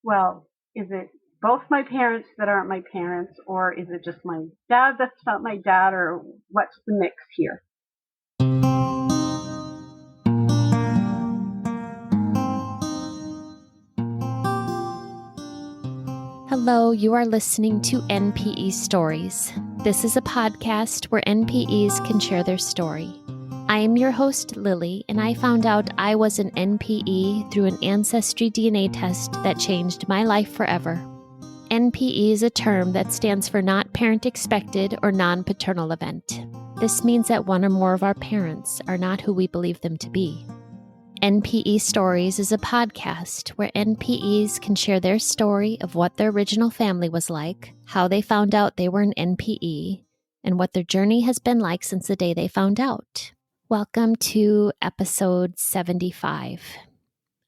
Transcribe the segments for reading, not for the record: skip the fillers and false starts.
well, is it both my parents that aren't my parents, or is it just my dad that's not my dad, or what's the mix here? Hello, you are listening to NPE Stories. This is a podcast where NPEs can share their story. I am your host, Lily, and I found out I was an NPE through an ancestry DNA test that changed my life forever. NPE is a term that stands for Not Parent Expected or Non-Paternal Event. This means that one or more of our parents are not who we believe them to be. NPE Stories is a podcast where NPEs can share their story of what their original family was like, how they found out they were an NPE, and what their journey has been like since the day they found out. Welcome to episode 75.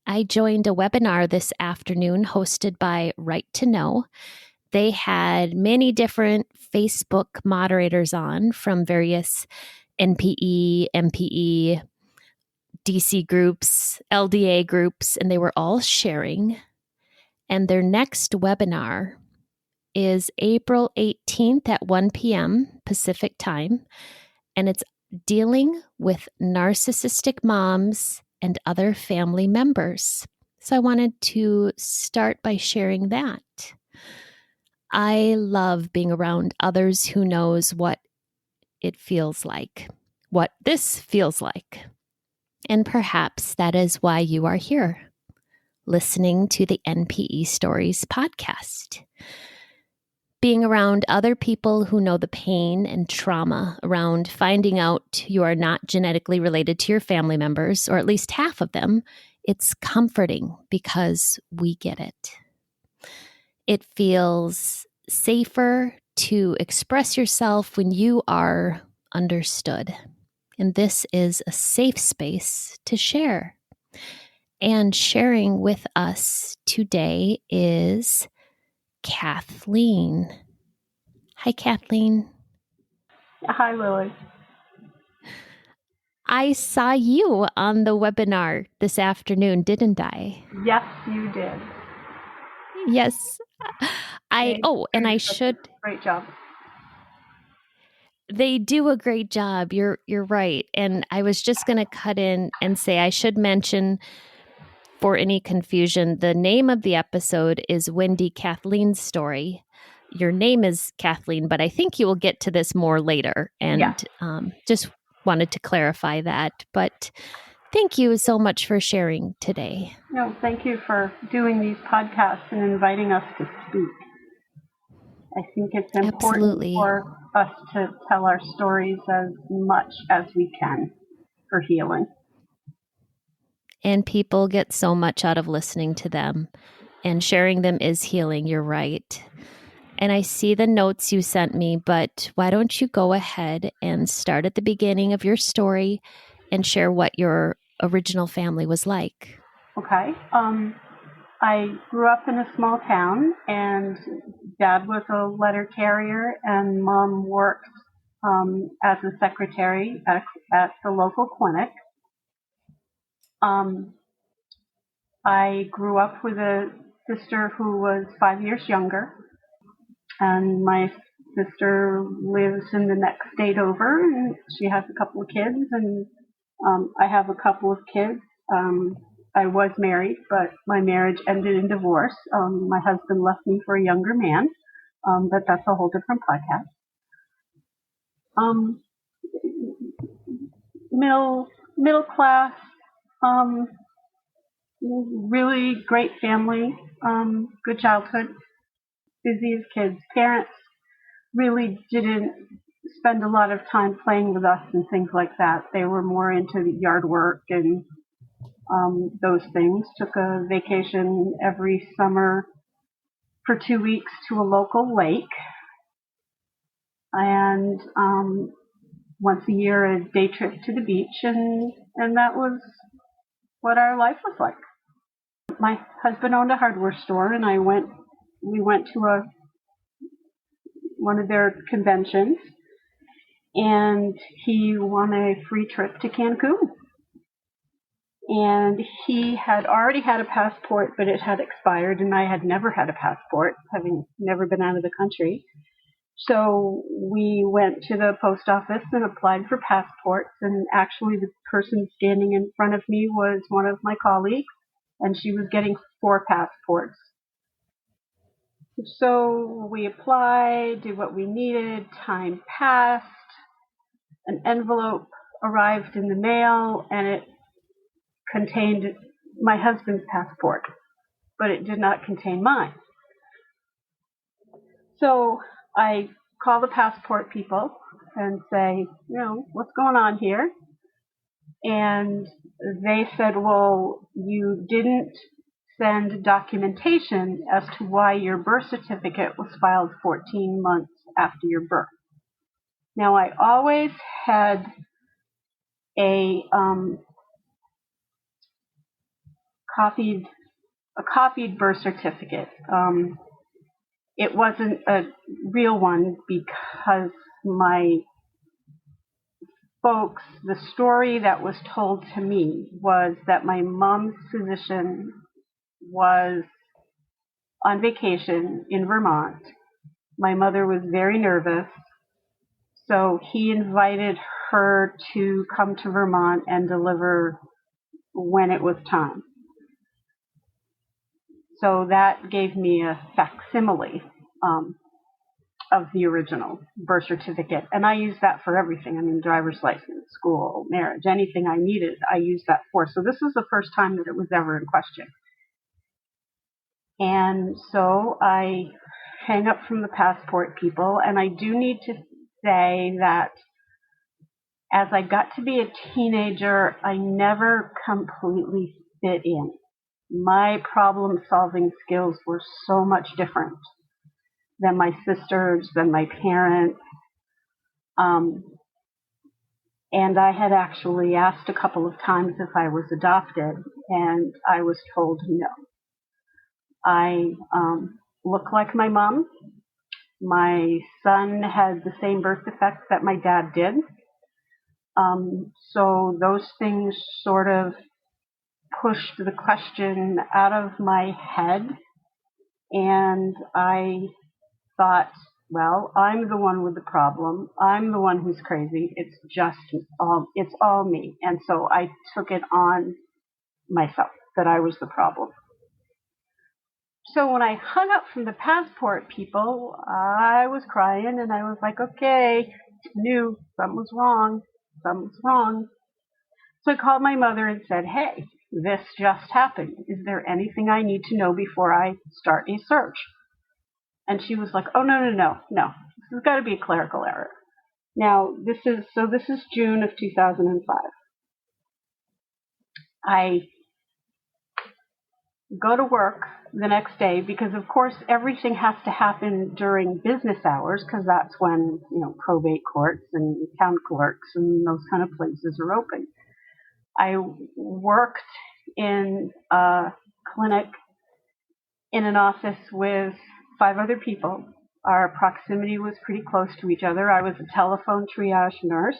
I joined a webinar this afternoon hosted by Right to Know. They had many different Facebook moderators on from various NPE, MPE, DC groups, LDA groups, and they were all sharing. And their next webinar is April 18th at 1 p.m. Pacific time, and it's dealing with narcissistic moms and other family members. So I wanted to start by sharing that. I love being around others who knows what it feels like, what this feels like. And perhaps that is why you are here, listening to the NPE Stories podcast. Being around other people who know the pain and trauma around finding out you are not genetically related to your family members, or at least half of them, it's comforting because we get it. It feels safer to express yourself when you are understood. And this is a safe space to share. And sharing with us today is Kathleen. Hi, Kathleen. Hi, Lily. I saw you on the webinar this afternoon, didn't I? Yes, you did. Yes. And I should... Great job. They do a great job. You're right. And I was just going to cut in and say I should mention, for any confusion, the name of the episode is Wendy, Kathleen's Story. Your name is Kathleen, but I think you will get to this more later. And just wanted to clarify that. But thank you so much for sharing today. No, thank you for doing these podcasts and inviting us to speak. I think it's important for us to tell our stories as much as we can for healing. And people get so much out of listening to them, and sharing them is healing. You're right. And I see the notes you sent me, but why don't you go ahead and start at the beginning of your story and share what your original family was like? Okay. I grew up in a small town, and Dad was a letter carrier, and Mom worked as a secretary at the local clinic. I grew up with a sister who was 5 years younger, and my sister lives in the next state over, and she has a couple of kids, and I have a couple of kids. I was married, but my marriage ended in divorce. My husband left me for a younger man, but that's a whole different podcast. Middle class, really great family, good childhood, busy as kids. Parents really didn't spend a lot of time playing with us and things like that. They were more into yard work and those things. Took a vacation every summer for 2 weeks to a local lake, and once a year a day trip to the beach, and that was what our life was like. My husband owned a hardware store, and we went to one of their conventions, and he won a free trip to Cancun. And he had already had a passport, but it had expired, and I had never had a passport, having never been out of the country. So we went to the post office and applied for passports, and actually the person standing in front of me was one of my colleagues, and she was getting 4 passports. So we applied, did what we needed, time passed, an envelope arrived in the mail, and it contained my husband's passport, but it did not contain mine. So I call the passport people and say, what's going on here? And they said, well, you didn't send documentation as to why your birth certificate was filed 14 months after your birth. Now, I always had a copied birth certificate. It wasn't a real one because my folks, the story that was told to me was that my mom's physician was on vacation in Vermont. My mother was very nervous, so he invited her to come to Vermont and deliver when it was time. So that gave me a facsimile of the original birth certificate. And I use that for everything. I mean, driver's license, school, marriage, anything I needed, I used that for. So this was the first time that it was ever in question. And so I hang up from the passport people, and I do need to say that as I got to be a teenager, I never completely fit in. My problem-solving skills were so much different than my sisters, than my parents. And I had actually asked a couple of times if I was adopted, and I was told no. I look like my mom. My son had the same birth defects that my dad did. So those things sort of pushed the question out of my head, and I thought, well, I'm the one with the problem. I'm the one who's crazy. It's all me. And so I took it on myself that I was the problem. So when I hung up from the passport people, I was crying, and I was like, okay, knew something was wrong. Something's wrong. So I called my mother and said, hey, this just happened. Is there anything I need to know before I start a search? And she was like, oh, no. This has got to be a clerical error. Now, this is June of 2005. I go to work the next day because, of course, everything has to happen during business hours because that's when, probate courts and town clerks and those kind of places are open. I worked in a clinic in an office with 5 other people. Our proximity was pretty close to each other. I was a telephone triage nurse.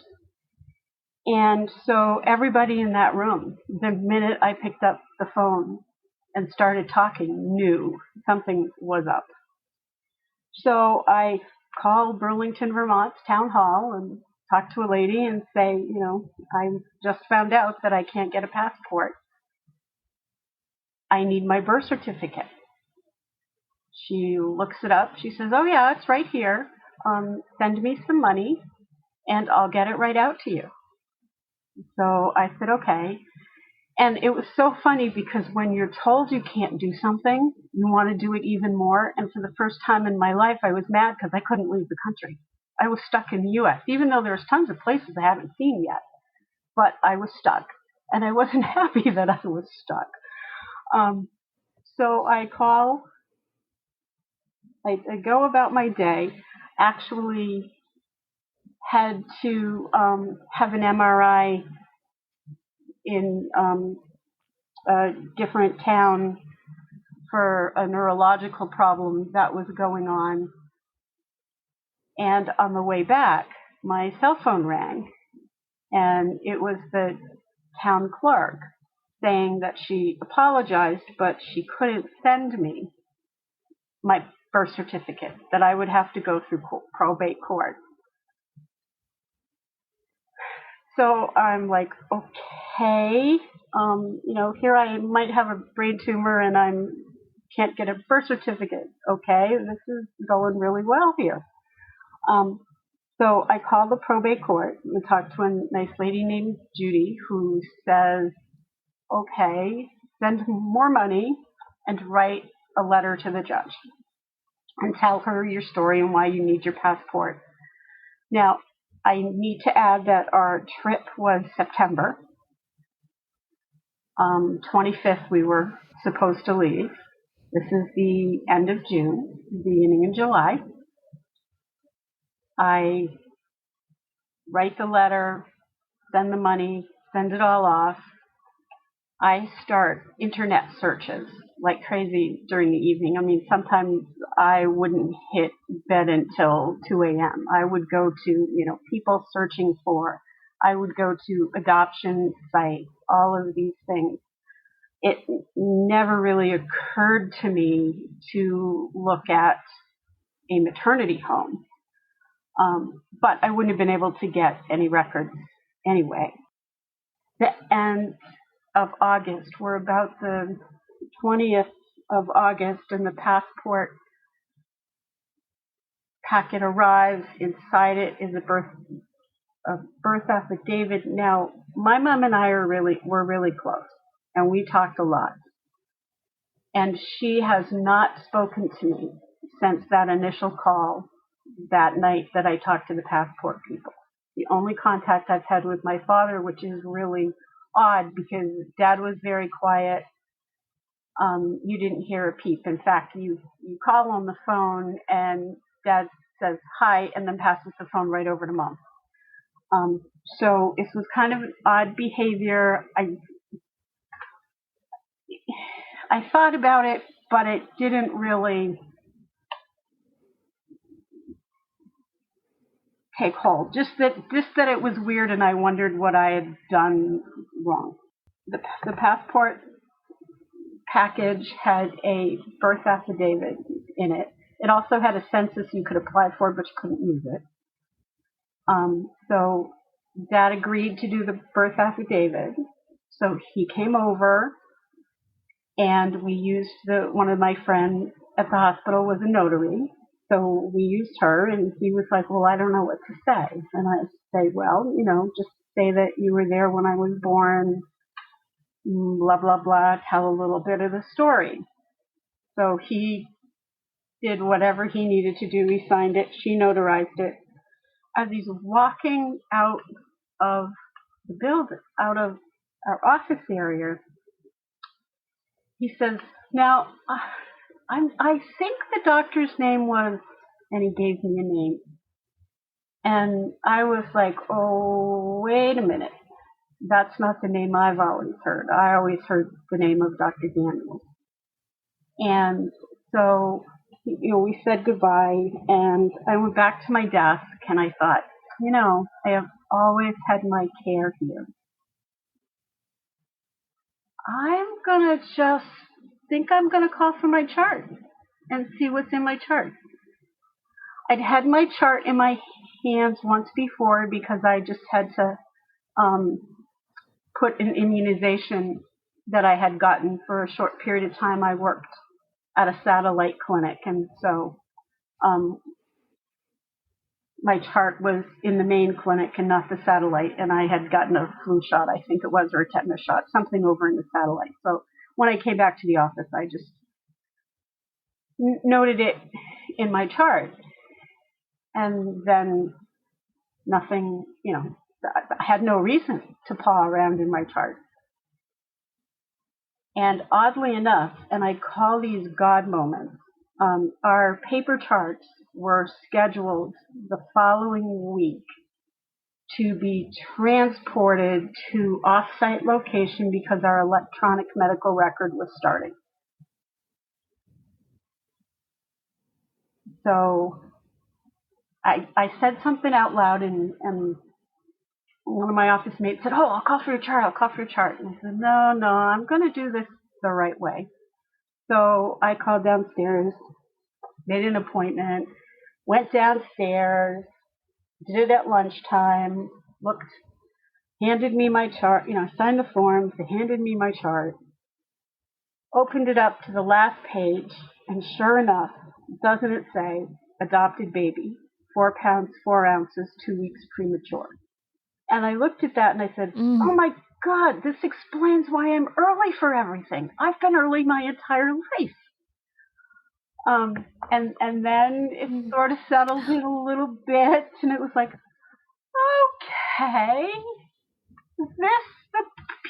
And so everybody in that room, the minute I picked up the phone and started talking, knew something was up. So I called Burlington, Vermont's town hall and talked to a lady and say, I just found out that I can't get a passport. I need my birth certificate. She looks it up. She says, oh, yeah, it's right here. Send me some money, and I'll get it right out to you. So I said, okay. And it was so funny because when you're told you can't do something, you want to do it even more. And for the first time in my life, I was mad because I couldn't leave the country. I was stuck in the U.S., even though there's tons of places I haven't seen yet. But I was stuck, and I wasn't happy that I was stuck. So I go about my day, actually had to have an MRI in a different town for a neurological problem that was going on. And on the way back, my cell phone rang, and it was the town clerk saying that she apologized, but she couldn't send me my birth certificate, that I would have to go through probate court. So I'm like, okay, here I might have a brain tumor and I can't get a birth certificate. Okay, this is going really well here. So I called the probate court and talked to a nice lady named Judy who says, okay, send more money and write a letter to the judge and tell her your story and why you need your passport. Now, I need to add that our trip was September. 25th we were supposed to leave. This is the end of June, beginning of July. I write the letter, send the money, send it all off. I start internet searches like crazy during the evening. I mean, sometimes I wouldn't hit bed until 2 a.m. I would go to, people searching for. I would go to adoption sites, all of these things. It never really occurred to me to look at a maternity home. But I wouldn't have been able to get any records anyway. The end of August, we're about the 20th of August, and the passport packet arrives. Inside it is a birth affidavit. Now, my mom and I were really close, and we talked a lot. And she has not spoken to me since that initial call that night that I talked to the passport people. The only contact I've had with my father, which is really odd because Dad was very quiet. You didn't hear a peep. In fact, you call on the phone and Dad says hi and then passes the phone right over to Mom. So this was kind of odd behavior. I thought about it, but it didn't really take hold. Just that it was weird, and I wondered what I had done wrong. The passport package had a birth affidavit in it. It also had a census you could apply for, but you couldn't use it. So Dad agreed to do the birth affidavit. So he came over, and we used one of my friends at the hospital was a notary. So we used her, and he was like, well, I don't know what to say. And I say, well, just say that you were there when I was born, blah, blah, blah, tell a little bit of the story. So he did whatever he needed to do. He signed it. She notarized it. As he's walking out of the building, out of our office area, he says, now, I think the doctor's name was, and he gave me a name. And I was like, oh, wait a minute. That's not the name I've always heard. I always heard the name of Dr. Daniels. And so, we said goodbye, and I went back to my desk, and I thought, I have always had my care here. I'm going to call for my chart and see what's in my chart. I'd had my chart in my hands once before because I just had to put an immunization that I had gotten for a short period of time. I worked at a satellite clinic, and so my chart was in the main clinic and not the satellite, and I had gotten a flu shot, I think it was, or a tetanus shot, something over in the satellite. So when I came back to the office, I just noted it in my chart, and then nothing, I had no reason to paw around in my chart. And oddly enough, and I call these God moments, our paper charts were scheduled the following week to be transported to off-site location because our electronic medical record was starting. So I said something out loud, and one of my office mates said, "Oh, I'll call for your chart. And I said, no, I'm going to do this the right way. So I called downstairs, made an appointment, went downstairs, did it at lunchtime, handed me my chart, signed the forms, they handed me my chart, opened it up to the last page, and sure enough, doesn't it say, adopted baby, 4 pounds, 4 ounces, 2 weeks premature. And I looked at that and I said, oh my God, this explains why I'm early for everything. I've been early my entire life. And then it sort of settled in a little bit, and it was like, okay, the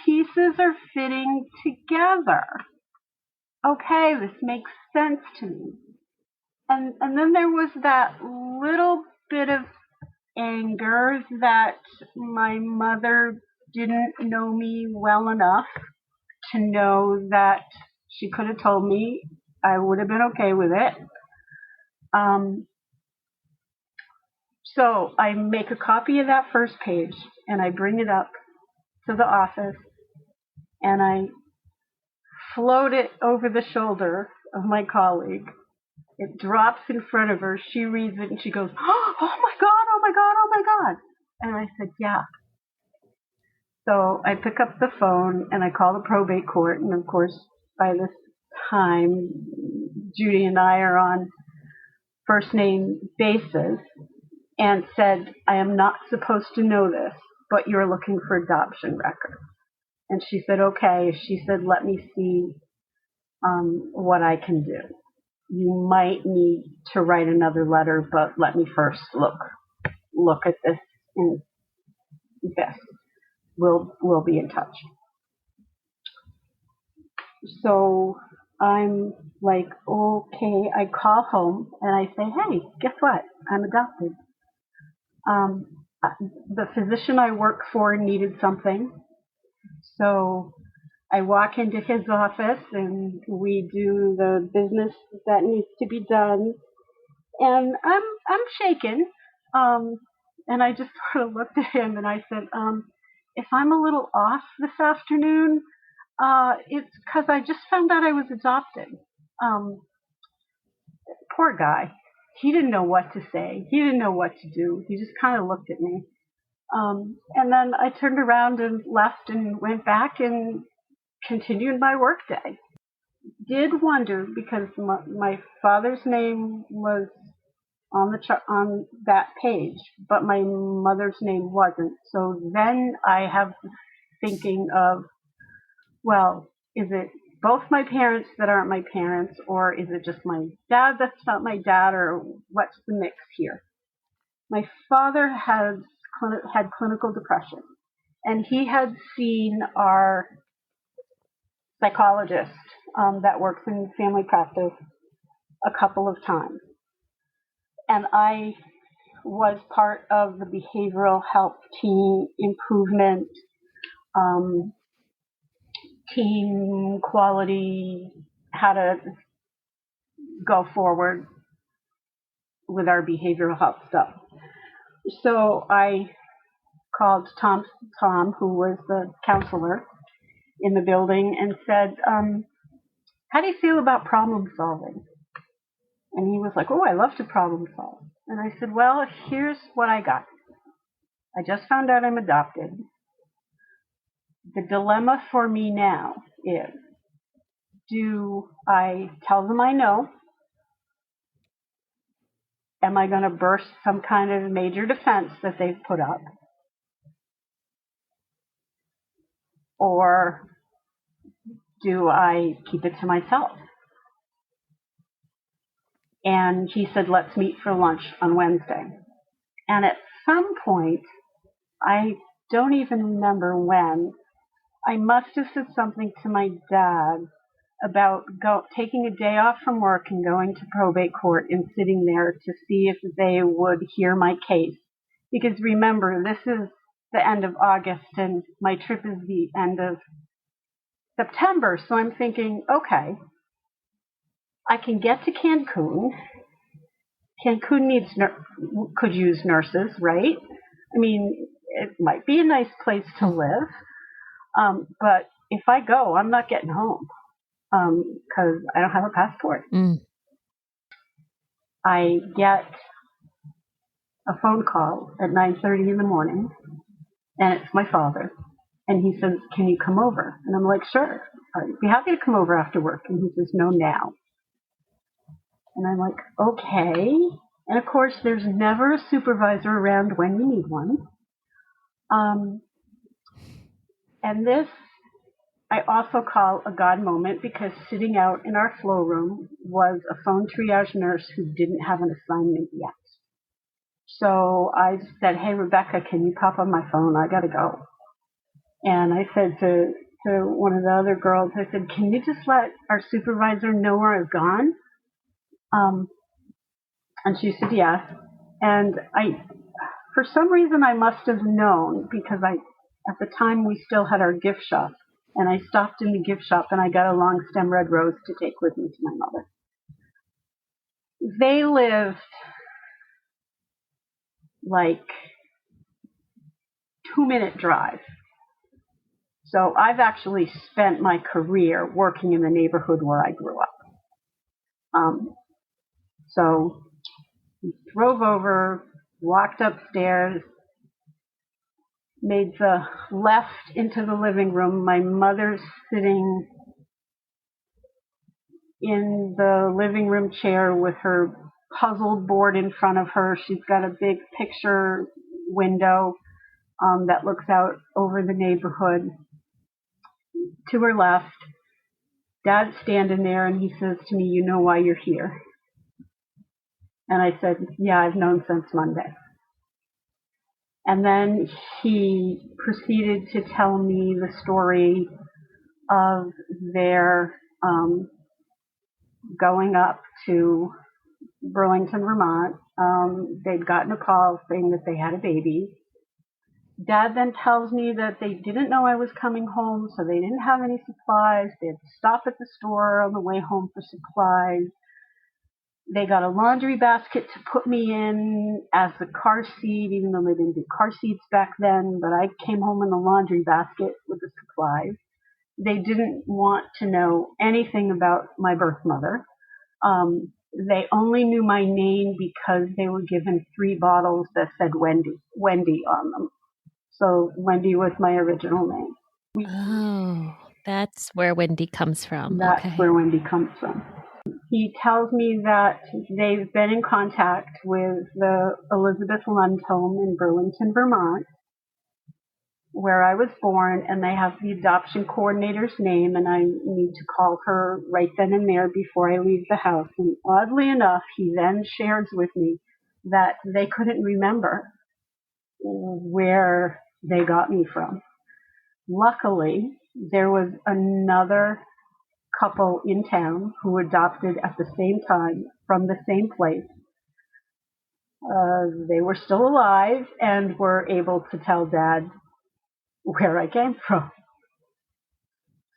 pieces are fitting together. Okay, this makes sense to me. And then there was that little bit of anger that my mother didn't know me well enough to know that she could have told me. I would have been okay with it. So I make a copy of that first page and I bring it up to the office and I float it over the shoulder of my colleague. It drops in front of her. She reads it and she goes, oh my God, oh my God, oh my God. And I said, yeah. So I pick up the phone and I call the probate court. And of course, by this time, Judy and I are on first name basis, and said, I am not supposed to know this, but you're looking for adoption records. And she said, okay. She said, let me see what I can do. You might need to write another letter, but let me first look at this and this. We'll be in touch. So I'm like, okay. I call home and I say, hey, guess what? I'm adopted. The physician I work for needed something. So I walk into his office and we do the business that needs to be done. And I'm shaken. And I just sort of looked at him and I said, if I'm a little off this afternoon, it's because I just found out I was adopted. Poor guy. He didn't know what to say. He didn't know what to do. He just kind of looked at me. And then I turned around and left and went back and continued my work day. Did wonder, because my father's name was on that page, but my mother's name wasn't. So then I have thinking of, well, is it both my parents that aren't my parents, or is it just my dad that's not my dad, or what's the mix here? My father had clinical depression, and he had seen our psychologist that works in family practice a couple of times. And I was part of the behavioral health team improvement, team quality, how to go forward with our behavioral health stuff. So I called Tom, who was the counselor in the building, and said, how do you feel about problem solving? And he was like, oh, I love to problem solve. And I said, well, here's what I got. I just found out I'm adopted. The dilemma for me now is, do I tell them I know? Am I going to burst some kind of major defense that they've put up? Or do I keep it to myself? And he said, let's meet for lunch on Wednesday. And at some point, I don't even remember when, I must have said something to my dad about taking a day off from work and going to probate court and sitting there to see if they would hear my case. Because remember, this is the end of August and my trip is the end of September. So I'm thinking, okay, I can get to Cancun. Cancun could use nurses, right? I mean, it might be a nice place to live, but if I go, I'm not getting home because I don't have a passport. I get a phone call at 9:30 in the morning, and it's my father. And he says, "Can you come over?" And I'm like, "Sure, I'd be happy to come over after work." And he says, "No, now." And I'm like, "Okay." And of course, there's never a supervisor around when you need one. And this, I also call a God moment, because sitting out in our flow room was a phone triage nurse who didn't have an assignment yet. So I said, "Hey, Rebecca, can you pop on my phone? I got to go." And I said to one of the other girls, I said, "Can you just let our supervisor know where I've gone?" And she said, yes. And for some reason, I must have known, because at the time we still had our gift shop, and I stopped in the gift shop and I got a long stem red rose to take with me to my mother. They lived like 2-minute drive. So I've actually spent my career working in the neighborhood where I grew up. So we drove over, walked upstairs, made the left into the living room. My mother's sitting in the living room chair with her puzzle board in front of her. She's got a big picture window that looks out over the neighborhood. To her left, Dad's standing there, and he says to me, "You know why you're here?" And I said, "Yeah, I've known since Monday." And then he proceeded to tell me the story of their going up to Burlington, Vermont. They'd gotten a call saying that they had a baby. Dad then tells me that they didn't know I was coming home, so they didn't have any supplies. They had to stop at the store on the way home for supplies. They got a laundry basket to put me in as the car seat, even though they didn't do car seats back then, but I came home in the laundry basket with the supplies. They didn't want to know anything about my birth mother. They only knew my name because they were given 3 bottles that said Wendy on them. So Wendy was my original name. Oh, that's where Wendy comes from. That's okay. where Wendy comes from. He tells me that they've been in contact with the Elizabeth Lund home in Burlington, Vermont, where I was born, and they have the adoption coordinator's name, and I need to call her right then and there before I leave the house. And oddly enough, he then shares with me that they couldn't remember where they got me from. Luckily, there was another couple in town who adopted at the same time from the same place. They were still alive and were able to tell Dad where I came from.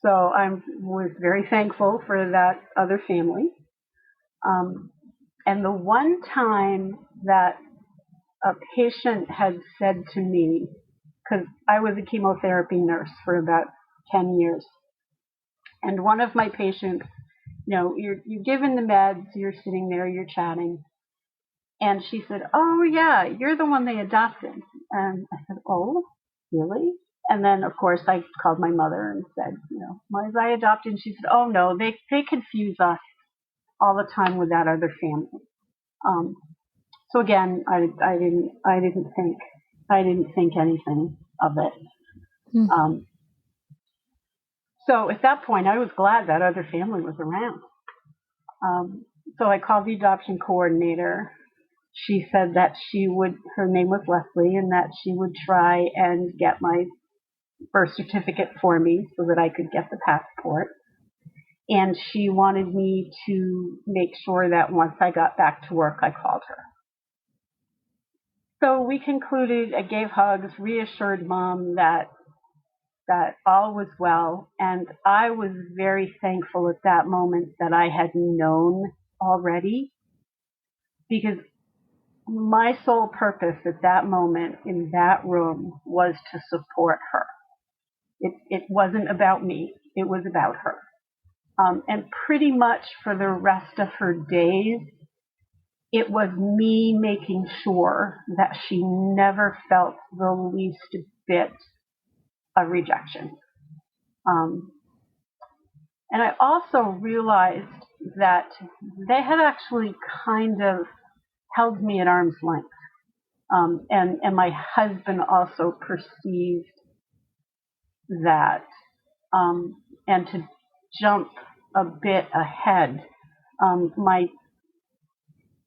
So I was very thankful for that other family. And the one time that a patient had said to me, because I was a chemotherapy nurse for about 10 years, and one of my patients, you're given the meds, you're sitting there, you're chatting, and she said, "Oh yeah, you're the one they adopted." And I said, "Oh, really?" And then, of course, I called my mother and said, "Was I adopted?" And she said, "Oh no, they confuse us all the time with that other family." So again, I didn't think anything of it. So at that point, I was glad that other family was around. So I called the adoption coordinator. She said that her name was Leslie, and that she would try and get my birth certificate for me so that I could get the passport. And she wanted me to make sure that once I got back to work, I called her. So we concluded, I gave hugs, reassured Mom that all was well. And I was very thankful at that moment that I had known already, because my sole purpose at that moment in that room was to support her. It wasn't about me. It was about her. And pretty much for the rest of her days, it was me making sure that she never felt the least bit of rejection. And I also realized that they had actually kind of held me at arm's length. And my husband also perceived that. And to jump a bit ahead, my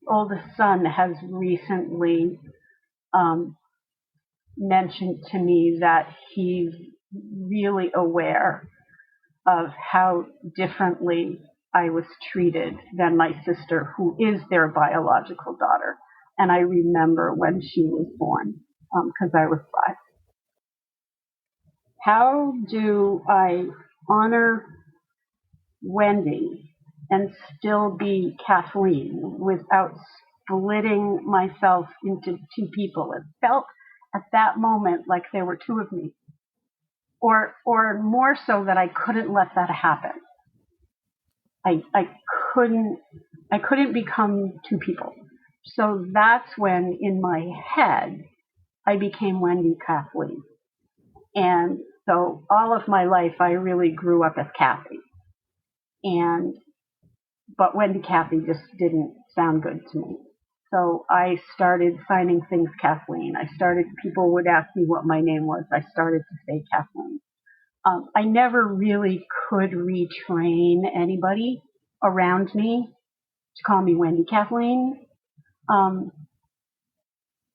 oldest son has recently mentioned to me that he's really aware of how differently I was treated than my sister, who is their biological daughter. And I remember when she was born, because I was 5. How do I honor Wendy and still be Kathleen without splitting myself into 2 people? It felt at that moment like there were 2 of me, or more so that I couldn't let that happen. I couldn't become 2 people. So that's when in my head I became Wendy Kathleen. And so all of my life I really grew up as Kathy. But Wendy Kathy just didn't sound good to me. So I started signing things Kathleen. People would ask me what my name was. I started to say Kathleen. I never really could retrain anybody around me to call me Wendy Kathleen.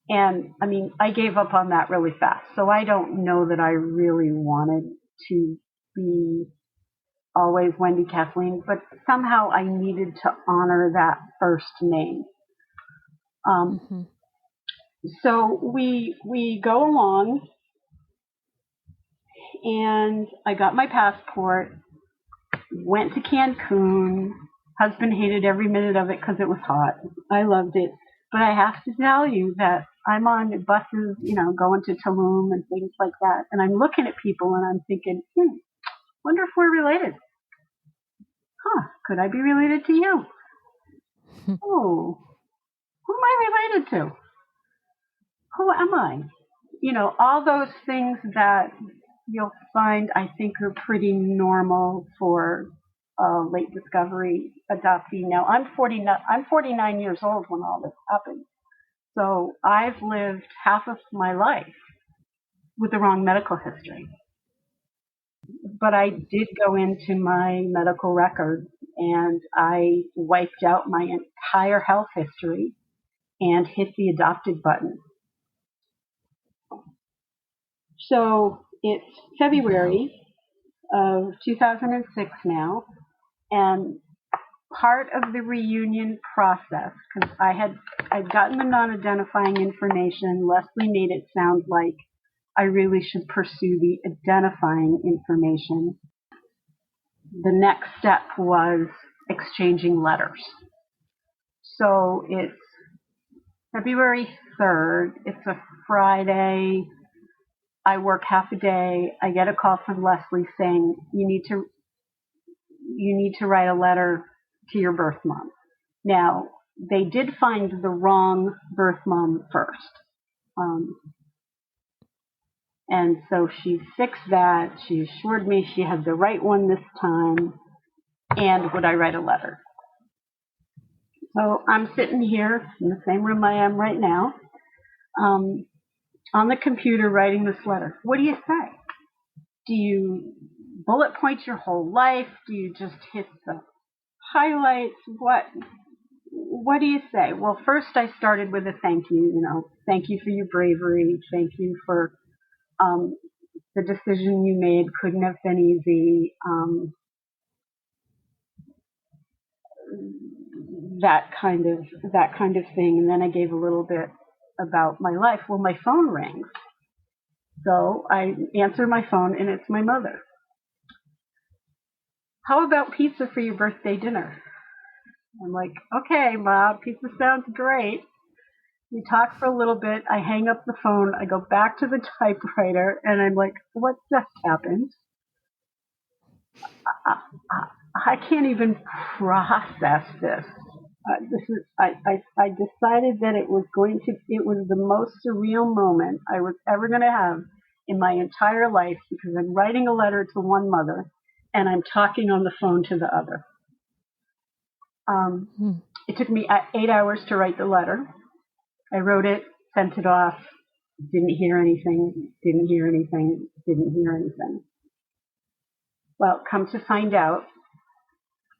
And I mean, I gave up on that really fast. So I don't know that I really wanted to be always Wendy Kathleen, but somehow I needed to honor that first name. So we go along, and I got my passport, went to Cancun. Husband hated every minute of it because it was hot. I loved it. But I have to tell you that I'm on buses, going to Tulum and things like that. And I'm looking at people and I'm thinking, wonder if we're related. Could I be related to you? Oh, who am I related to? Who am I? All those things that you'll find, I think, are pretty normal for late discovery adoptee. Now, I'm 49 years old when all this happened. So I've lived half of my life with the wrong medical history. But I did go into my medical records and I wiped out my entire health history and hit the adopted button. So it's February of 2006 now, and part of the reunion process, because I'd gotten the non-identifying information, Leslie made it sound like I really should pursue the identifying information. The next step was exchanging letters. So it's February 3rd. It's a Friday. I work half a day. I get a call from Leslie saying, you need to write a letter to your birth mom. Now, they did find the wrong birth mom first. And so she fixed that. She assured me she had the right one this time. And would I write a letter? So I'm sitting here in the same room I am right now, on the computer writing this letter. What do you say? Do you bullet point your whole life? Do you just hit the highlights? What do you say? Well, first I started with a thank you. Thank you for your bravery. Thank you for the decision you made. Couldn't have been easy. That kind of thing. And then I gave a little bit about my life. Well, my phone rings. So I answer my phone, and it's my mother. How about pizza for your birthday dinner? I'm like, okay, Mom, pizza sounds great. We talk for a little bit. I hang up the phone. I go back to the typewriter, and I'm like, what just happened? I can't even process this. I decided that it was the most surreal moment I was ever going to have in my entire life, because I'm writing a letter to one mother and I'm talking on the phone to the other. It took me 8 hours to write the letter. I wrote it, sent it off, didn't hear anything. Well, come to find out,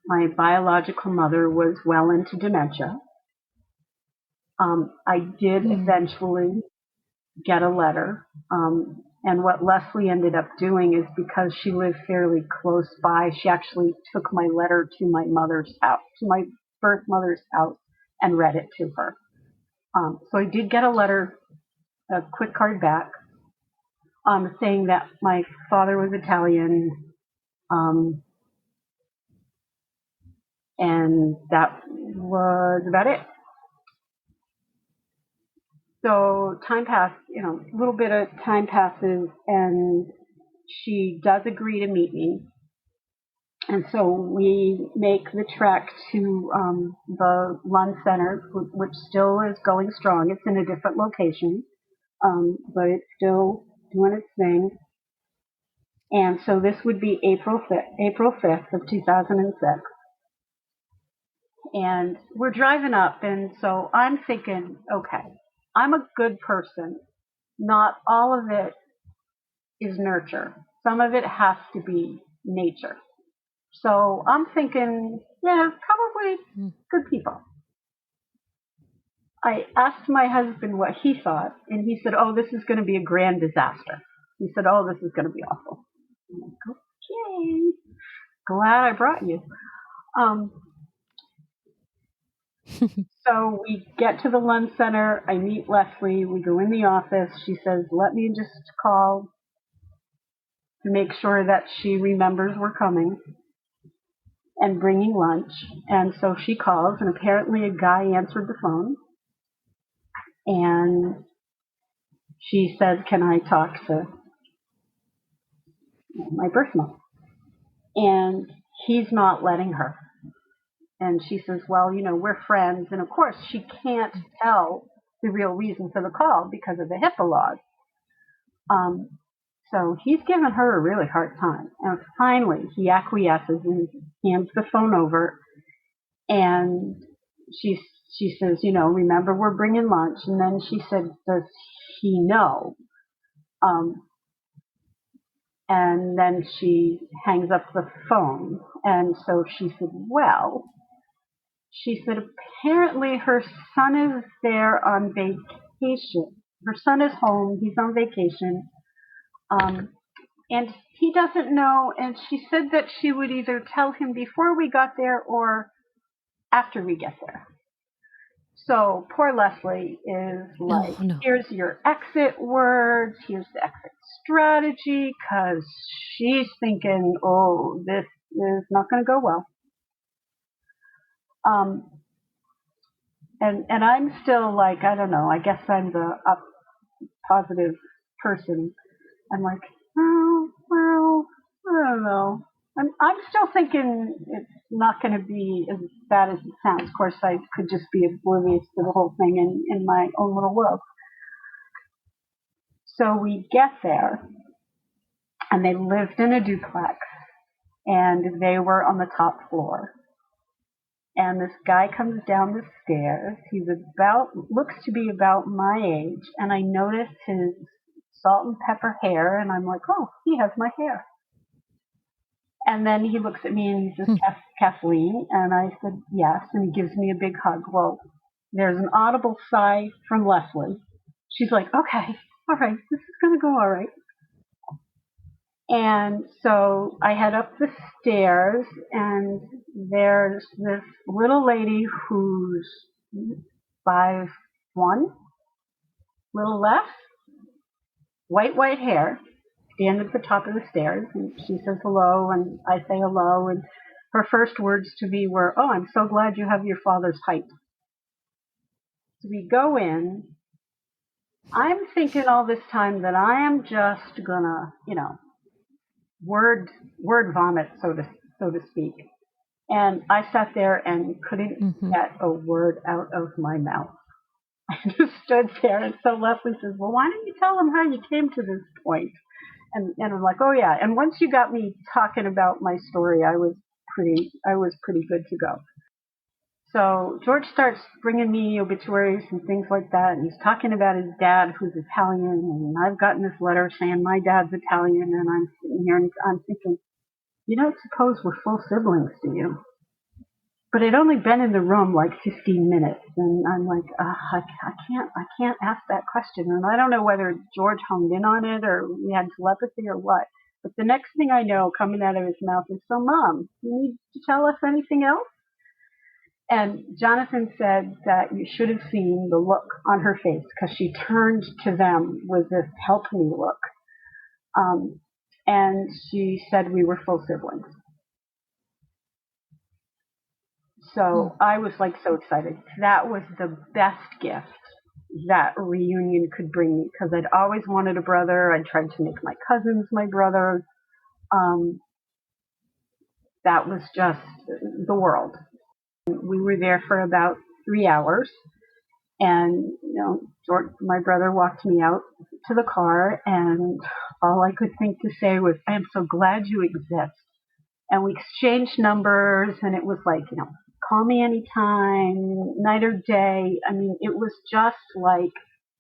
my biological mother was well into dementia. I did eventually get a letter. And what Leslie ended up doing is, because she lived fairly close by, she actually took my letter to my mother's house, to my birth mother's house, and read it to her. So I did get a letter, a quick card back, saying that my father was Italian, and that was about it. So time passed, a little bit of time passes, and she does agree to meet me. And so we make the trek to the Lund Center, which still is going strong. It's in a different location, but it's still doing its thing. And so this would be April 5th of 2006. And we're driving up, and so I'm thinking, okay, I'm a good person. Not all of it is nurture. Some of it has to be nature. So I'm thinking, yeah, probably good people. I asked my husband what he thought, and he said, oh, this is going to be a grand disaster. He said, oh, this is going to be awful. I'm like, okay, glad I brought you. So we get to the Lund Center. I meet Leslie. We go in the office. She says, let me just call to make sure that she remembers we're coming and bringing lunch. And so she calls, and apparently a guy answered the phone. And she said, can I talk to my birth mother? And he's not letting her. And she says, well, we're friends. And of course, she can't tell the real reason for the call because of the HIPAA laws. So he's given her a really hard time. And finally, he acquiesces and hands the phone over. And she says, remember, we're bringing lunch. And then she said, does he know? And then she hangs up the phone. And so she said, apparently her son is there on vacation. Her son is home. He's on vacation. And he doesn't know. And she said that she would either tell him before we got there or after we get there. So poor Leslie is like, here's your exit words, here's the exit strategy, because she's thinking, oh, this is not going to go well. And I'm still like, I don't know, I guess I'm the up positive person. I'm like, oh, well, I don't know. I'm still thinking it's not going to be as bad as it sounds. Of course, I could just be oblivious to the whole thing in my own little world. So we get there, and they lived in a duplex, and they were on the top floor. And this guy comes down the stairs. He's looks to be about my age, and I notice his salt and pepper hair, and I'm like, oh, he has my hair. And then he looks at me and he says, Kathleen? And I said, yes. And he gives me a big hug. Well, there's an audible sigh from Leslie. She's like, okay, all right, this is going to go all right. And so I head up the stairs, and there's this little lady who's 5'1", little less, white hair, stand at the top of the stairs, and she says hello, and I say hello, and her first words to me were, oh, I'm so glad you have your father's height. So we go in. I'm thinking all this time that I am just gonna, word vomit, so to speak. And I sat there and couldn't Mm-hmm. get a word out of my mouth. I just stood there, and so Leslie says, "Well, why don't you tell them how you came to this point?" And I'm like, "Oh yeah." And once you got me talking about my story, I was pretty good to go. So George starts bringing me obituaries and things like that, and he's talking about his dad, who's Italian, and I've gotten this letter saying my dad's Italian, and I'm sitting here and I'm thinking, you don't suppose we're full siblings, do you? But I'd only been in the room like 15 minutes, and I'm like, I can't ask that question, and I don't know whether George honed in on it or we had telepathy or what. But the next thing I know, coming out of his mouth is, "So, Mom, you need to tell us anything else?" And Jonathan said that you should have seen the look on her face because she turned to them with this "help me" look, and she said we were full siblings. So I was like so excited. That was the best gift that reunion could bring me because I'd always wanted a brother. I tried to make my cousins my brothers. That was just the world. We were there for about 3 hours, and George, my brother, walked me out to the car, and all I could think to say was, "I am so glad you exist." And we exchanged numbers, and it was like, call me anytime, night or day. I mean, it was just like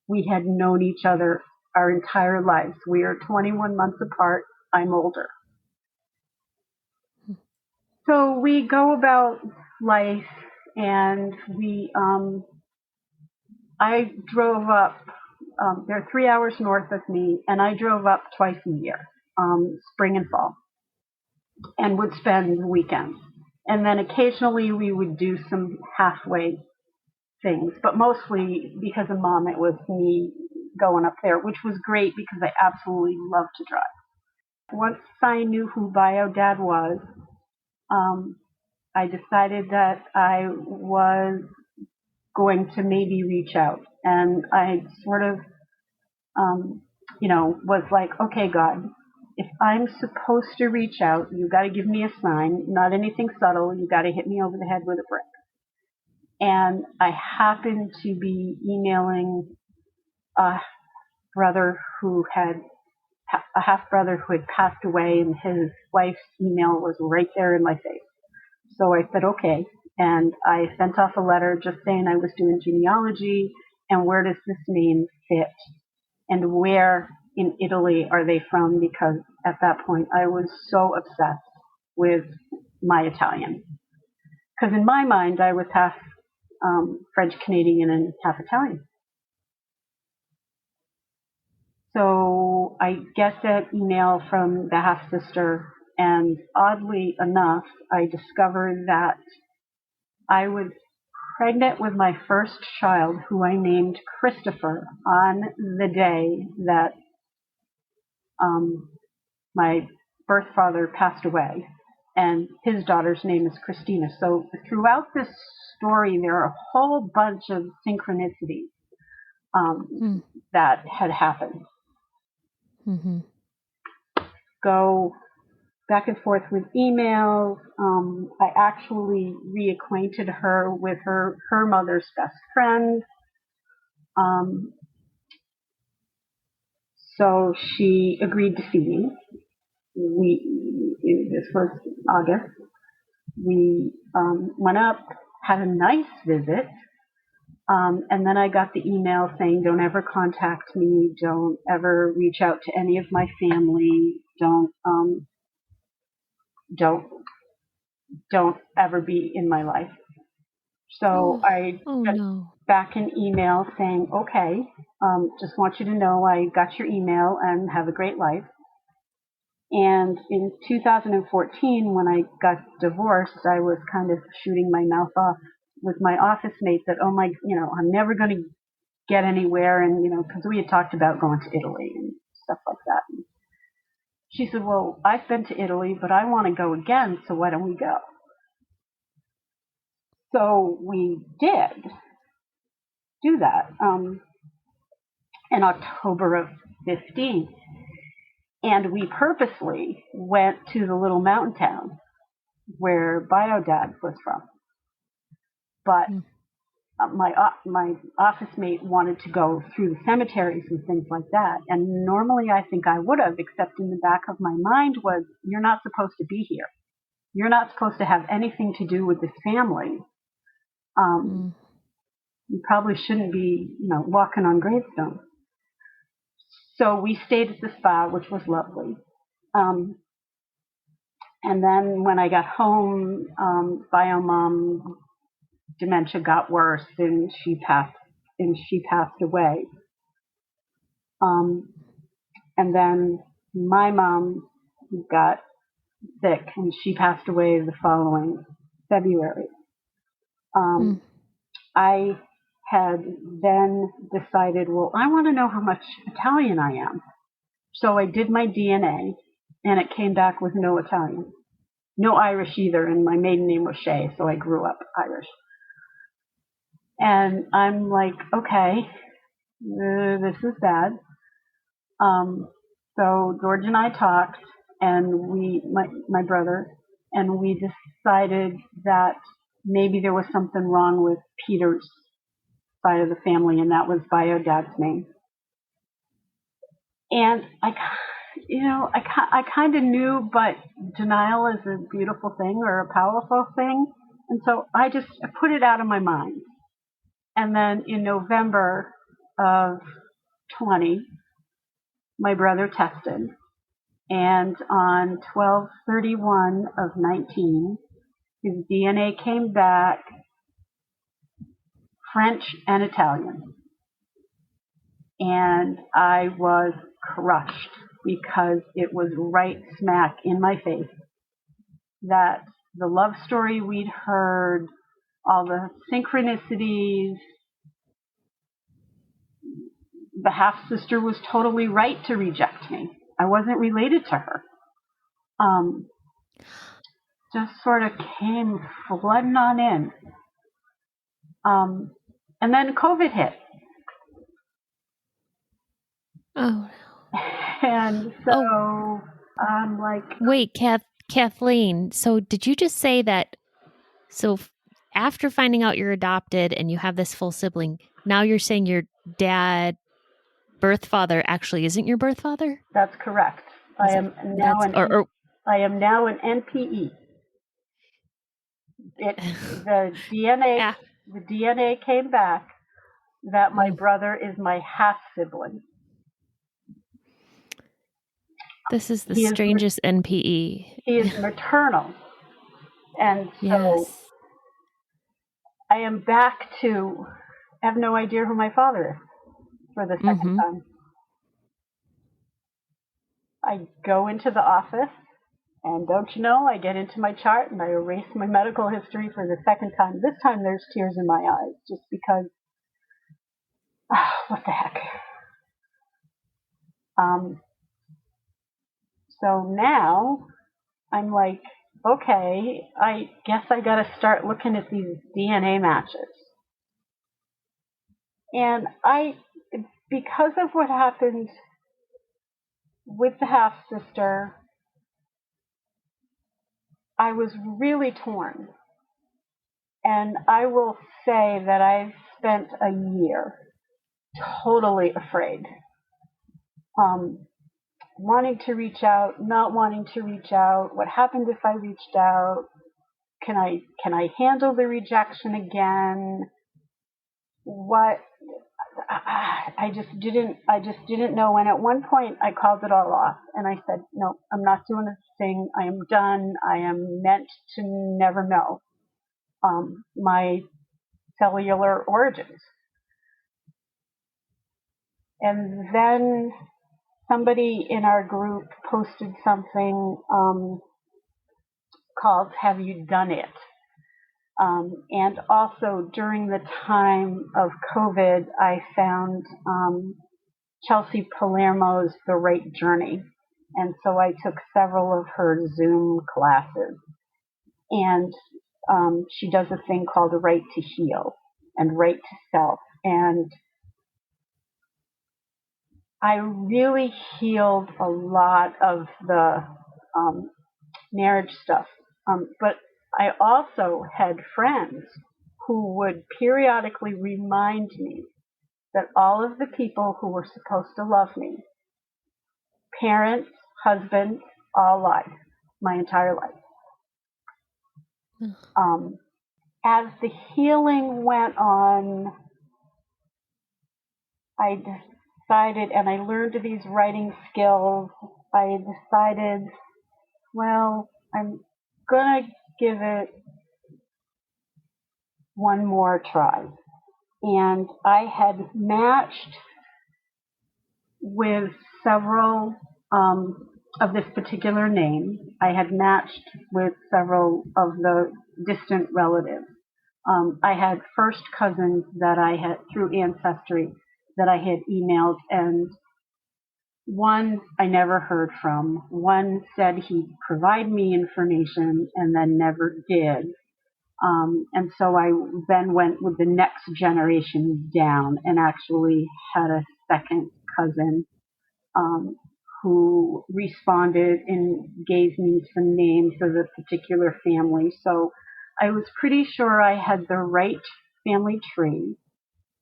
we had known each other our entire lives. We are 21 months apart. I'm older. So we go about life, and I drove up. They're 3 hours north of me, and I drove up twice a year, spring and fall, and would spend weekends. And then occasionally we would do some halfway things, but mostly because of Mom, it was me going up there, which was great because I absolutely love to drive. Once I knew who Bio Dad was, I decided that I was going to maybe reach out. And I sort of, was like, "Okay, God, if I'm supposed to reach out, you got to give me a sign, not anything subtle. You got to hit me over the head with a brick." And I happened to be emailing a brother who had a half brother who had passed away, and his wife's email was right there in my face. So I said, "Okay." And I sent off a letter just saying I was doing genealogy and where does this name fit and where in Italy are they from, because at that point I was so obsessed with my Italian. Because in my mind I was half French Canadian and half Italian. So I get that email from the half sister, and oddly enough, I discovered that I was pregnant with my first child, who I named Christopher, on the day that my birth father passed away, and his daughter's name is Christina. So throughout this story, there are a whole bunch of synchronicities that had happened. Mm-hmm. Go back and forth with emails. I actually reacquainted her with her mother's best friend. So she agreed to see me. This was August. We went up, had a nice visit, and then I got the email saying, "Don't ever contact me. Don't ever reach out to any of my family. Don't ever be in my life." So I sent back an email saying, "Okay, just want you to know I got your email and have a great life." And in 2014, when I got divorced, I was kind of shooting my mouth off with my office mate that, I'm never going to get anywhere. And, because we had talked about going to Italy and stuff like that. And she said, "Well, I've been to Italy, but I want to go again. So why don't we go?" So we did. do that in October of 15. And we purposely went to the little mountain town where Biodad was from. But my office mate wanted to go through the cemeteries and things like that. And normally I think I would have, except in the back of my mind was, you're not supposed to be here. You're not supposed to have anything to do with this family. You probably shouldn't be, walking on gravestones. So we stayed at the spa, which was lovely. And then when I got home, Biomom dementia got worse, and she passed away. And then my mom got sick, and she passed away the following February. I had then decided, well, I want to know how much Italian I am. So I did my DNA, and it came back with no Italian. No Irish either, and my maiden name was Shea, so I grew up Irish. And I'm like, okay, this is bad. So George and I talked, and my brother, and we decided that maybe there was something wrong with Peter's side of the family, and that was Biodad's name. And I kind of knew, but denial is a beautiful thing or a powerful thing. And so I put it out of my mind. And then in November of 20, my brother tested. And on 12/31 of 19, his DNA came back French and Italian. And I was crushed because it was right smack in my face that the love story we'd heard, all the synchronicities, the half-sister was totally right to reject me. I wasn't related to her. Just sort of came flooding on in. And then COVID hit. Oh. And so I'm like... Wait, Kathleen, so did you just say that, after finding out you're adopted and you have this full sibling, now you're saying your birth father actually isn't your birth father? That's correct. I am now an NPE. The DNA came back that my brother is my half sibling. This is the strangest NPE. He is maternal. And so I am back to have no idea who my father is for the second time. I go into the office, and don't you know, I get into my chart and I erase my medical history for the second time. This time there's tears in my eyes just because, what the heck. So now I'm like, okay, I guess I got to start looking at these DNA matches. And because of what happened with the half-sister, I was really torn. And I will say that I've spent a year totally afraid. Wanting to reach out, not wanting to reach out. What happened if I reached out? Can I handle the rejection again? What? I just didn't know. And at one point I called it all off and I said, no, I'm not doing this thing. I am done. I am meant to never know my cellular origins. And then somebody in our group posted something called Have You Done It? And also during the time of COVID, I found Chelsea Palermo's The Right Journey. And so I took several of her Zoom classes. And she does a thing called Right to Heal and Right to Self. And I really healed a lot of the marriage stuff. But I also had friends who would periodically remind me that all of the people who were supposed to love me, parents, husbands, all lied my entire life. As the healing went on, I decided, and I learned these writing skills, I decided, well, I'm going to give it one more try. And I had matched with several of this particular name. I had matched with several of the distant relatives. I had first cousins that I had, through Ancestry, that I had emailed, and one I never heard from. One said he'd provide me information and then never did. And so I then went with the next generation down and actually had a second cousin who responded and gave me some names of a particular family. So I was pretty sure I had the right family tree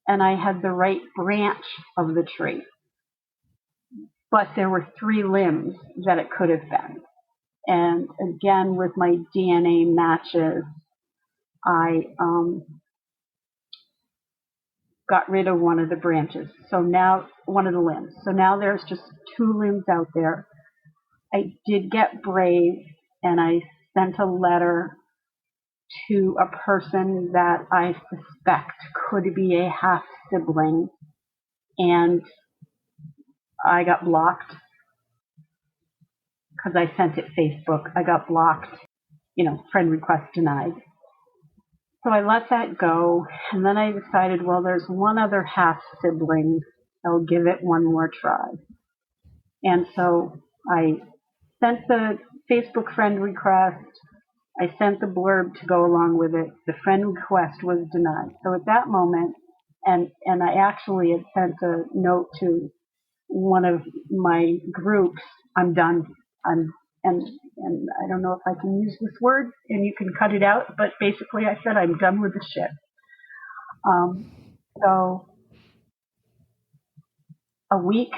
and I had the right branch of the tree. But there were 3 limbs that it could have been. And again, with my DNA matches, I got rid of one of the branches. So now, one of the limbs. So now there's just 2 limbs out there. I did get brave, and I sent a letter to a person that I suspect could be a half sibling, and I got blocked because I sent it Facebook. I got blocked, friend request denied. So I let that go, and then I decided, well, there's one other half sibling. I'll give it one more try. And so I sent the Facebook friend request. I sent the blurb to go along with it. The friend request was denied. So at that moment, and I actually had sent a note to one of my groups, I'm done. And I don't know if I can use this word, and you can cut it out, but basically I said I'm done with the shit. So a week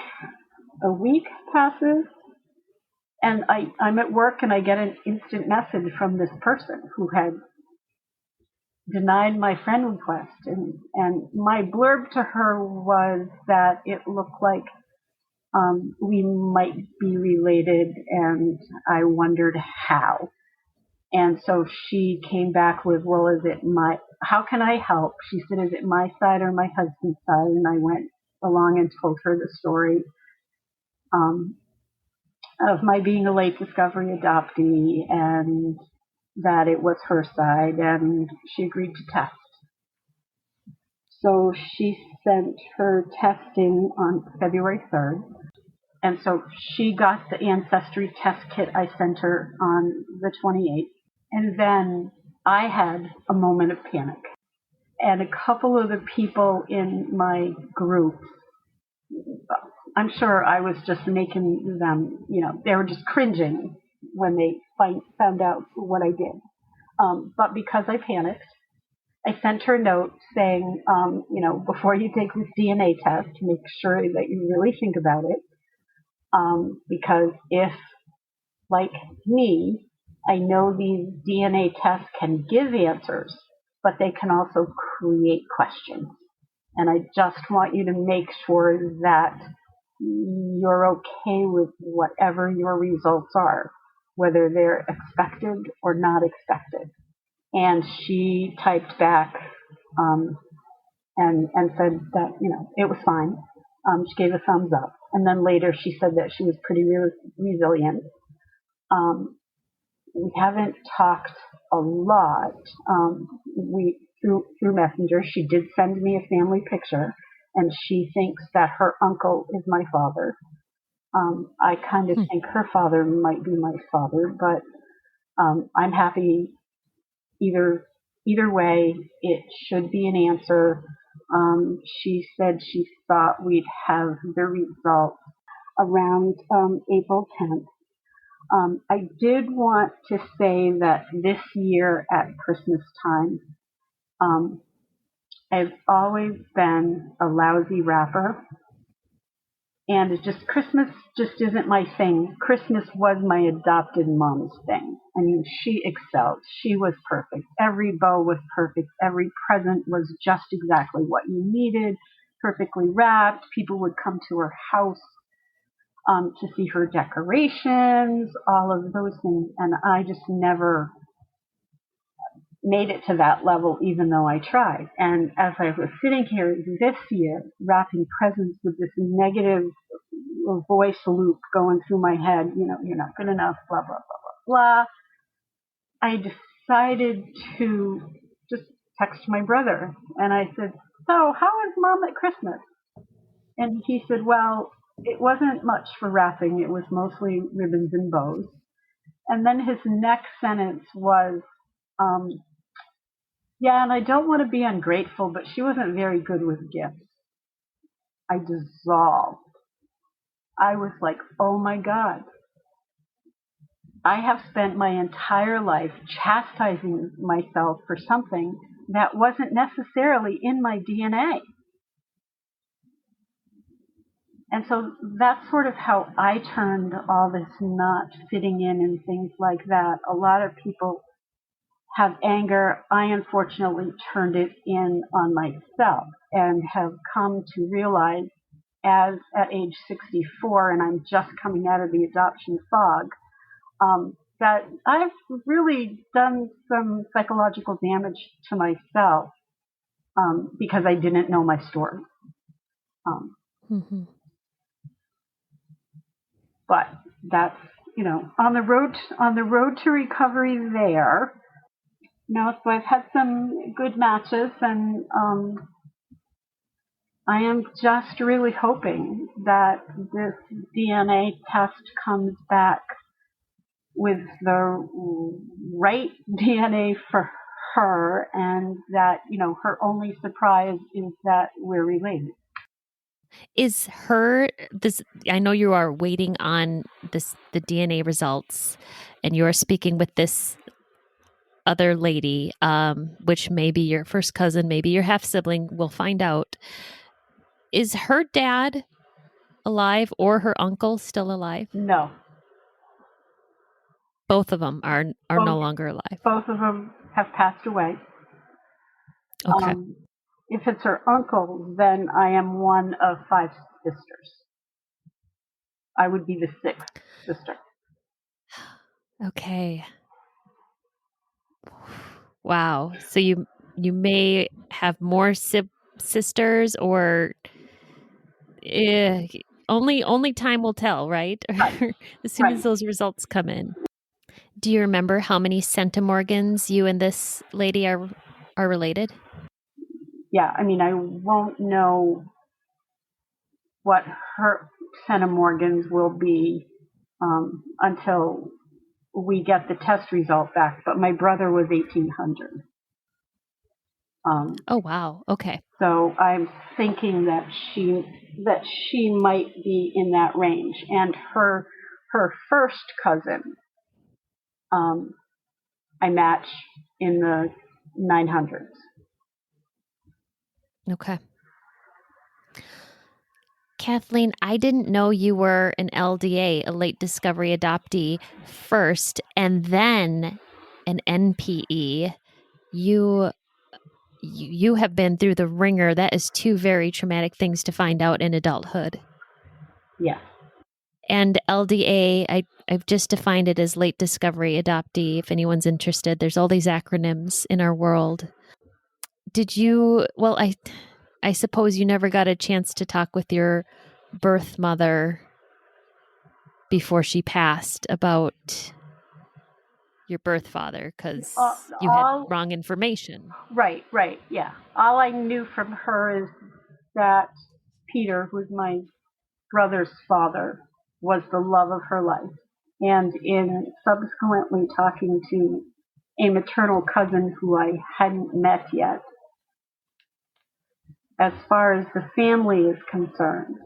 passes, and I'm at work, and I get an instant message from this person who had denied my friend request, and my blurb to her was that it looked like we might be related, and I wondered how. And so she came back with, well, how can I help? She said, is it my side or my husband's side? And I went along and told her the story of my being a late discovery adoptee, and that it was her side, and she agreed to test. So she sent her testing on February 3rd. And so she got the Ancestry test kit I sent her on the 28th. And then I had a moment of panic. And a couple of the people in my group, I'm sure I was just making them, they were just cringing when they found out what I did. But because I panicked, I sent her a note saying, before you take this DNA test, make sure that you really think about it. Because if, like me, I know these DNA tests can give answers, but they can also create questions. And I just want you to make sure that you're okay with whatever your results are, whether they're expected or not expected. And she typed back and said that, it was fine. She gave a thumbs up. And then later she said that she was pretty resilient. We haven't talked a lot. Through Messenger, she did send me a family picture, and she thinks that her uncle is my father. I kind of think her father might be my father, but I'm happy either way. It should be an answer. She said she thought we'd have the results around April 10th. I did want to say that this year at Christmas time, I've always been a lousy rapper. And it just, Christmas just isn't my thing. Christmas was my adopted mom's thing. I mean, she excelled. She was perfect. Every bow was perfect. Every present was just exactly what you needed, perfectly wrapped. People would come to her house to see her decorations, all of those things. And I just never made it to that level, even though I tried. And as I was sitting here this year, wrapping presents with this negative voice loop going through my head, you're not good enough, blah, blah, blah, blah, blah, I decided to just text my brother. And I said, so how is Mom at Christmas? And he said, well, it wasn't much for wrapping. It was mostly ribbons and bows. And then his next sentence was, yeah, and I don't want to be ungrateful, but she wasn't very good with gifts. I dissolved. I was like, oh my God. I have spent my entire life chastising myself for something that wasn't necessarily in my DNA. And so that's sort of how I turned all this not fitting in and things like that. A lot of people have anger. I unfortunately turned it in on myself and have come to realize as at age 64, and I'm just coming out of the adoption fog, that I've really done some psychological damage to myself because I didn't know my story. Mm-hmm. But that's, on the road to recovery there. So I've had some good matches, and I am just really hoping that this DNA test comes back with the right DNA for her, and that, her only surprise is that we're related. Is this, I know you are waiting on the DNA results, and you are speaking with this other lady, which may be your first cousin, maybe your half sibling, we'll find out. Is her dad alive or her uncle still alive? No. Both of them are no longer alive. Both of them have passed away. Okay. If it's her uncle, then I am one of 5 sisters. I would be the 6th sister. Okay. Wow. So you may have more sisters, or only time will tell, right? Right. As soon as those results come in. Do you remember how many centimorgans you and this lady are related? Yeah, I mean, I won't know what her centimorgans will be until we get the test result back. But my brother was 1,800. Oh wow. Okay. So I'm thinking that she might be in that range, and her first cousin, I match in the 900s. Okay. Kathleen, I didn't know you were an LDA, a late discovery adoptee, first, and then an NPE. You have been through the ringer. That is 2 very traumatic things to find out in adulthood. Yeah. And LDA, I've just defined it as late discovery adoptee. If anyone's interested, there's all these acronyms in our world. Did you, well, I suppose you never got a chance to talk with your birth mother before she passed about your birth father because you had wrong information. Right, yeah. All I knew from her is that Peter, who's my brother's father, was the love of her life. And in subsequently talking to a maternal cousin who I hadn't met yet, as far as the family is concerned,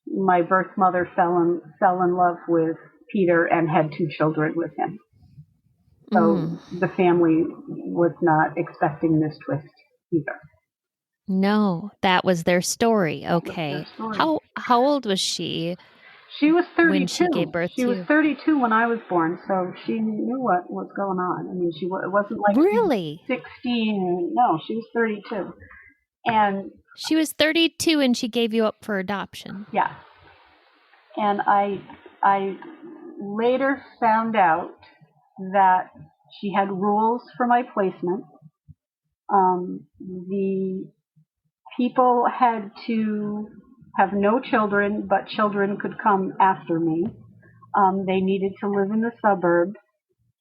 my birth mother fell in love with Peter and had 2 children with him. So the family was not expecting this twist either. No, that was their story. Okay. Their story. How old was she? She was 32. When she gave birth she to was you? 32 when I was born, so she knew what was going on. I mean, it wasn't like Really? she was 16. No, she was 32. And she was 32 and she gave you up for adoption. Yeah. And I later found out that she had rules for my placement. The people had to have no children, but children could come after me. They needed to live in the suburbs.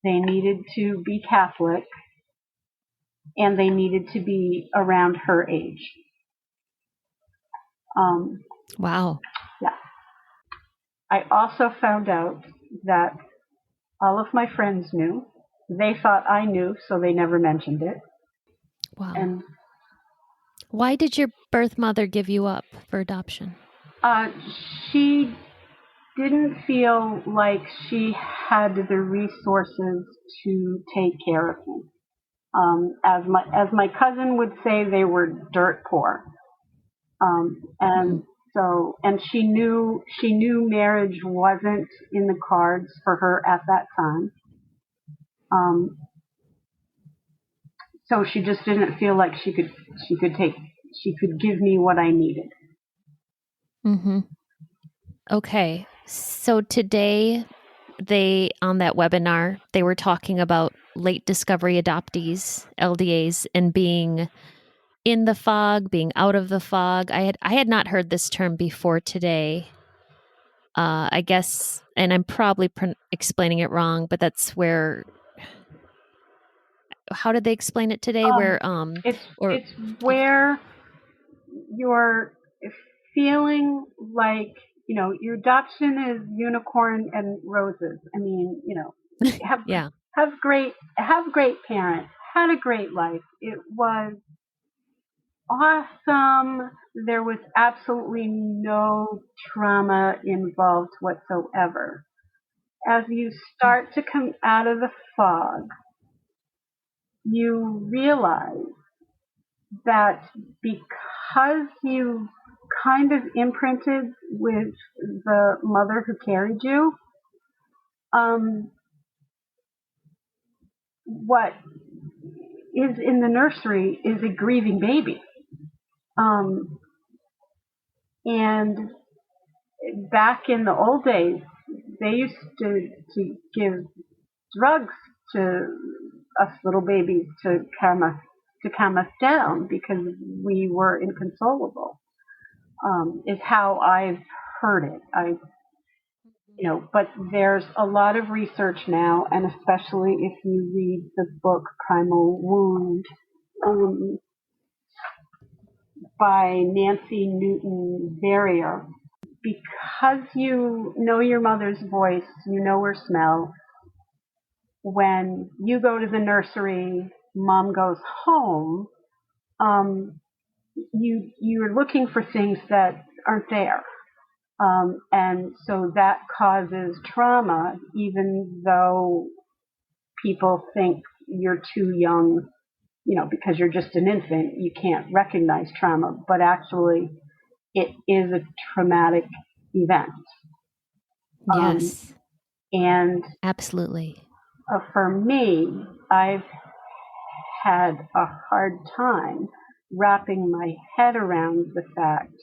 They needed to be Catholic, and they needed to be around her age. Wow. Yeah. I also found out that all of my friends knew. They thought I knew, so they never mentioned it. Wow. And why did your birth mother give you up for adoption? She didn't feel like she had the resources to take care of me. As my cousin would say, they were dirt poor. And she knew marriage wasn't in the cards for her at that time. So she just didn't feel like she could give me what I needed. Okay. So today on that webinar, they were talking about late discovery adoptees, LDAs, and being in the fog, being out of the fog. I had not heard this term before today. I guess, and I'm probably explaining it wrong, but that's where. How did they explain it today? It's where you're feeling like, your adoption is unicorn and roses. I mean, have great parents, had a great life. It was awesome. There was absolutely no trauma involved whatsoever. As you start to come out of the fog, you realize that because you kind of imprinted with the mother who carried you, what is in the nursery is a grieving baby. And back in the old days, they used to give drugs to us little babies to calm us down because we were inconsolable. Is how I've heard it. But there's a lot of research now, and especially if you read the book Primal Wound by Nancy Newton Verrier, because you know your mother's voice, you know her smell. When you go to the nursery, mom goes home, you're looking for things that aren't there. And so that causes trauma, even though people think you're too young, because you're just an infant, you can't recognize trauma. But actually, it is a traumatic event. Yes. And absolutely. For me, I've had a hard time wrapping my head around the fact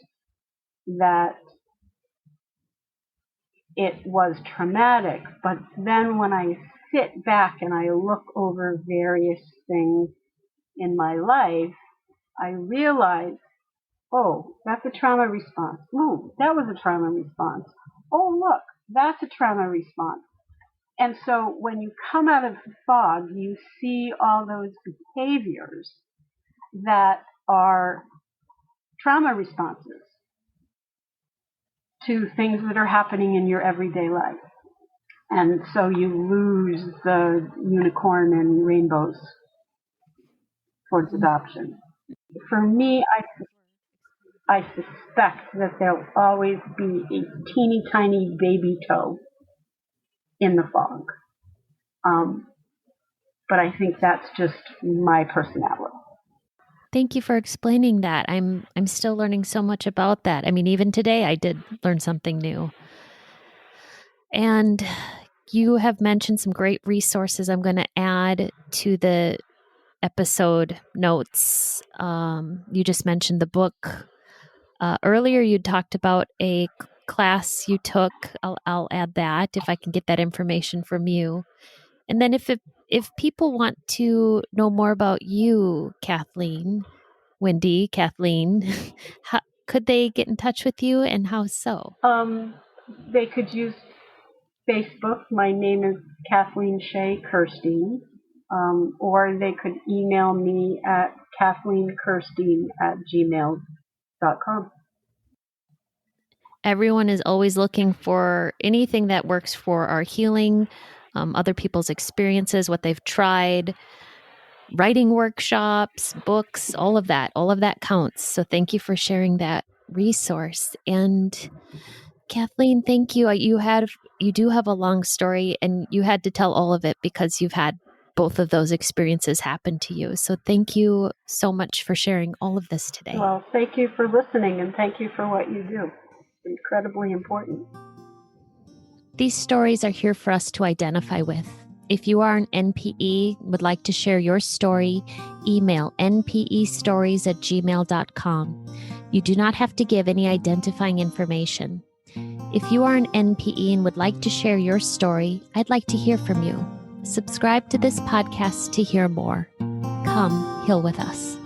that it was traumatic, but then when I sit back and I look over various things in my life, I realize, oh, that's a trauma response. Ooh, that was a trauma response. Oh, look, that's a trauma response. And so when you come out of the fog, you see all those behaviors that are trauma responses to things that are happening in your everyday life. And so you lose the unicorn and rainbows towards adoption. For me, I suspect that there'll always be a teeny tiny baby toe in the fog. But I think that's just my personality. Thank you for explaining that. I'm still learning so much about that. I mean, even today I did learn something new. And you have mentioned some great resources I'm going to add to the episode notes. You just mentioned the book. Earlier, you talked about a class you took. I'll add that if I can get that information from you. And then if people want to know more about you, Wendy, Kathleen, how, could they get in touch with you, and how so? They could use Facebook. My name is Kathleen Shea Kirstein. Or they could email me at kathleenkirstein@gmail.com. Everyone is always looking for anything that works for our healing, other people's experiences, what they've tried, writing workshops, books, all of that counts. So thank you for sharing that resource. And Kathleen, thank you. You do have a long story, and you had to tell all of it because you've had both of those experiences happen to you. So thank you so much for sharing all of this today. Well, thank you for listening, and thank you for what you do. It's incredibly important. These stories are here for us to identify with. If you are an NPE, would like to share your story, email npestories@gmail.com. You do not have to give any identifying information. If you are an NPE and would like to share your story, I'd like to hear from you. Subscribe to this podcast to hear more. Come heal with us.